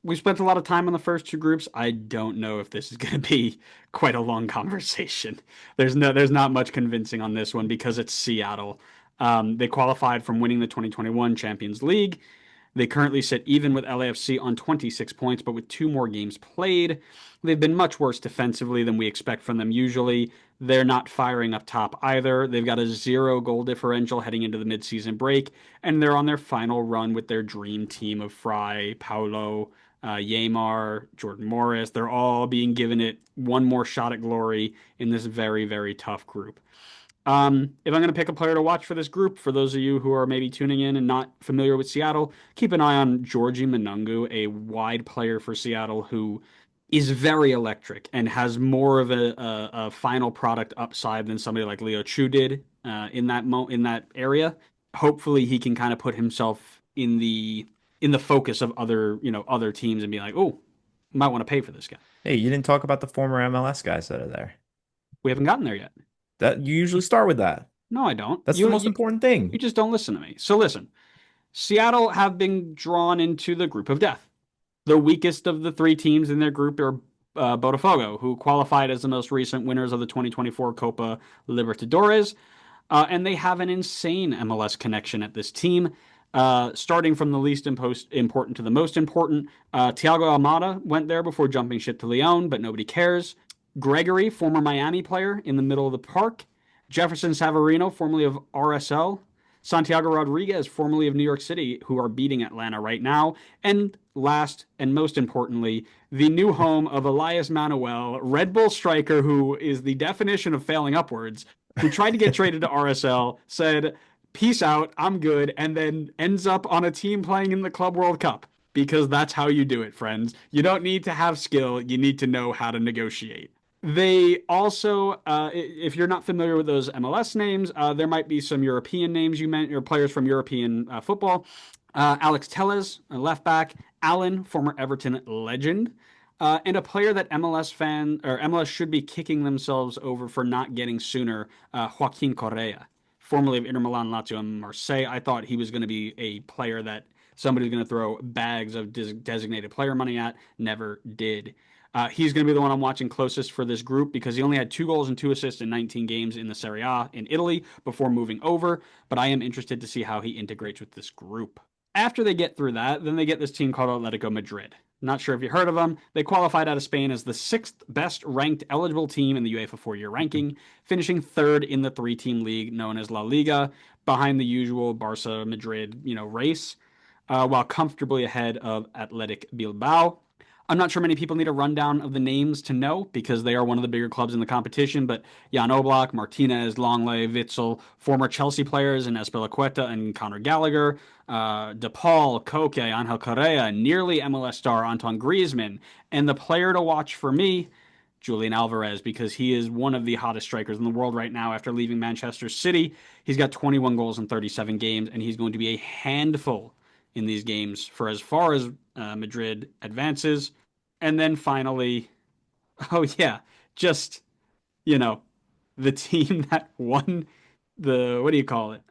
we spent a lot of time on the first two groups. I don't know if this is going to be quite a long conversation. There's not much convincing on this one because it's Seattle. They qualified from winning the 2021 Champions League. They currently sit even with LAFC on 26 points, but with two more games played. They've been much worse defensively than we expect from them usually. They're not firing up top either. They've got a 0 goal differential heading into the midseason break, and they're on their final run with their dream team of Fry, Paulo, Yamar, Jordan Morris. They're all being given it one more shot at glory in this very, very tough group. If I'm going to pick a player to watch for this group, for those of you who are maybe tuning in and not familiar with Seattle, keep an eye on Georgie Monungu, a wide player for Seattle who is very electric and has more of a final product upside than somebody like Leo Chu did in that area. Hopefully, he can kind of put himself in the focus of other teams and be like, oh, might want to pay for this guy. Hey, you didn't talk about the former MLS guys that are there. We haven't gotten there yet. That you usually start with that. No, I don't. That's the most important thing. You just don't listen to me. So listen. Seattle have been drawn into the group of death. The weakest of the three teams in their group are Botafogo, who qualified as the most recent winners of the 2024 Copa Libertadores. And they have an insane MLS connection at this team. Starting from the least important to the most important, Thiago Almada went there before jumping ship to Leon, but nobody cares. Gregory, former Miami player in the middle of the park. Jefferson Savarino, formerly of RSL. Santiago Rodriguez, formerly of New York City, who are beating Atlanta right now. And last and most importantly, the new home of Elias Manuel, Red Bull striker, who is the definition of failing upwards, who tried to get traded to RSL, said, peace out, I'm good, and then ends up on a team playing in the Club World Cup. Because that's how you do it, friends. You don't need to have skill, you need to know how to negotiate. They also, if you're not familiar with those MLS names, there might be some European names you meant, or players from European football. Alex Telles, a left back. Allen, former Everton legend. And a player that MLS should be kicking themselves over for not getting sooner, Joaquin Correa, formerly of Inter Milan, Lazio, and Marseille. I thought he was going to be a player that somebody was going to throw bags of designated player money at. Never did. He's going to be the one I'm watching closest for this group because he only had 2 goals and 2 assists in 19 games in the Serie A in Italy before moving over. But I am interested to see how he integrates with this group. After they get through that, then they get this team called Atletico Madrid. Not sure if you heard of them. They qualified out of Spain as the sixth best ranked eligible team in the UEFA 4-year ranking, finishing third in the three-team league known as La Liga, behind the usual Barca Madrid, race, while comfortably ahead of Athletic Bilbao. I'm not sure many people need a rundown of the names to know because they are one of the bigger clubs in the competition, but Jan Oblak, Martinez, Longley, Witzel, former Chelsea players in Espilicueta and Conor Gallagher, DePaul, Koke, Angel Correa, nearly MLS star Anton Griezmann, and the player to watch for me, Julian Alvarez, because he is one of the hottest strikers in the world right now after leaving Manchester City. He's got 21 goals in 37 games, and he's going to be a handful in these games for as far as Madrid advances. And then finally, oh yeah, just, you know, the team that won the, what do you call it?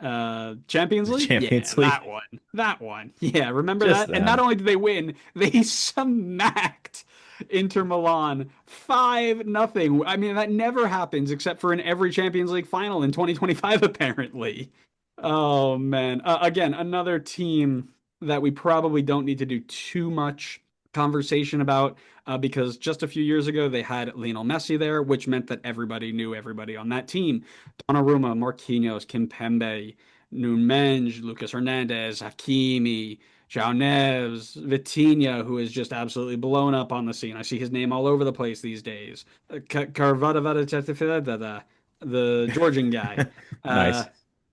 Champions The League? Yeah, Champions League. that one. That one. Yeah, remember Just that? And not them. only did they win, they smacked Inter Milan 5-0. I mean, that never happens except for in every Champions League final in 2025, apparently. Oh man. Again, another team that we probably don't need to do too much conversation about because just a few years ago they had Lionel Messi there, which meant that everybody knew everybody on that team. Donnarumma, Marquinhos, Kimpembe, Nunez, Lucas Hernandez, Hakimi, João Neves, Vitinha, who is just absolutely blown up on the scene. I see his name all over the place these days. Carvada, the Georgian guy. Uh, Nice.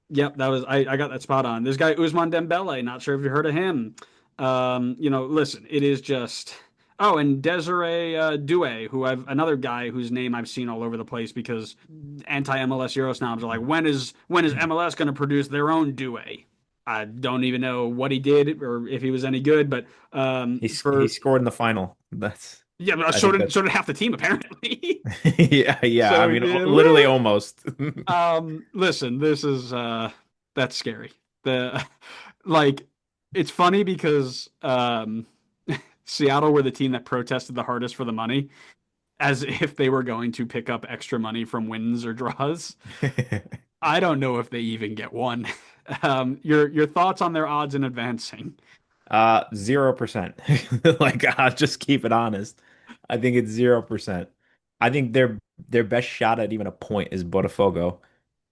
Yep, that was I got that spot on. This guy Usman Dembele, not sure if you heard of him. Listen, it is just and Desiree Doué, who I've another guy whose name I've seen all over the place because anti-MLS Euro snobs are like, when is MLS going to produce their own Doué? I don't even know what he did or if he was any good, but He scored in the final. yeah, but I think so that's did half the team apparently. yeah. I So he mean, did. literally Woo! almost. Listen, this is that's scary. The like it's funny because Seattle were the team that protested the hardest for the money, as if they were going to pick up extra money from wins or draws. I don't know if they even get one. Your thoughts on their odds in advancing? 0%. Like, I'll just keep it honest. I think it's 0%. I think their best shot at even a point is Botafogo.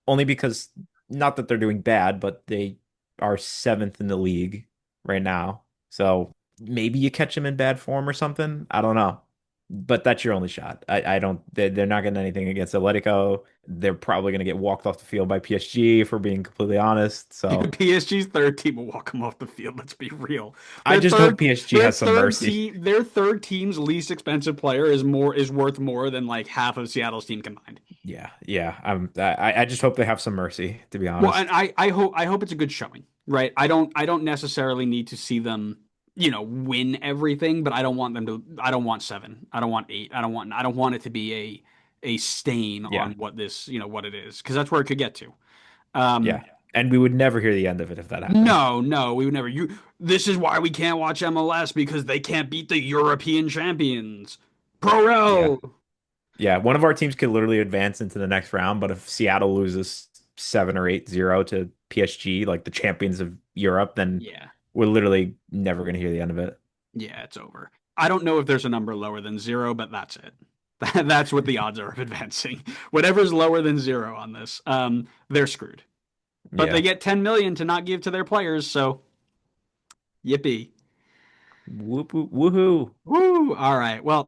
Only because not that they're doing bad, but they are seventh in the league right now. So maybe you catch them in bad form or something. I don't know. But that's your only shot. I don't, they're not getting anything against Atletico. They're probably going to get walked off the field by PSG, if we're being completely honest. So PSG's third team will walk them off the field. Let's be real. I just hope PSG Their has some third mercy. team, their third team's least expensive player is worth more than like half of Seattle's team combined. Yeah, yeah. I just hope they have some mercy, to be Well, and honest. I hope it's a good showing, right? I don't necessarily need to see them, win everything, but I don't want seven. I don't want eight. I don't want it to be a stain Yeah, on what it is, because that's where it could get to. Um, yeah. And we would never hear the end of it if that happened. no, no, we would never. This is why we can't watch MLS because they can't beat the European champions. Pro Yeah. rel. Yeah, one of our teams could literally advance into the next round, but if Seattle loses 7 or 8-0 to PSG, like the champions of Europe, then Yeah, we're literally never going to hear the end of it. yeah, it's over. I don't know if there's a number lower than zero, but that's it. That's what the odds are of advancing. Whatever's lower than zero on this, they're screwed. But they Yeah. get 10 million to not give to their players, so yippee. Whoop, whoop, woohoo. Woo! All right. Well,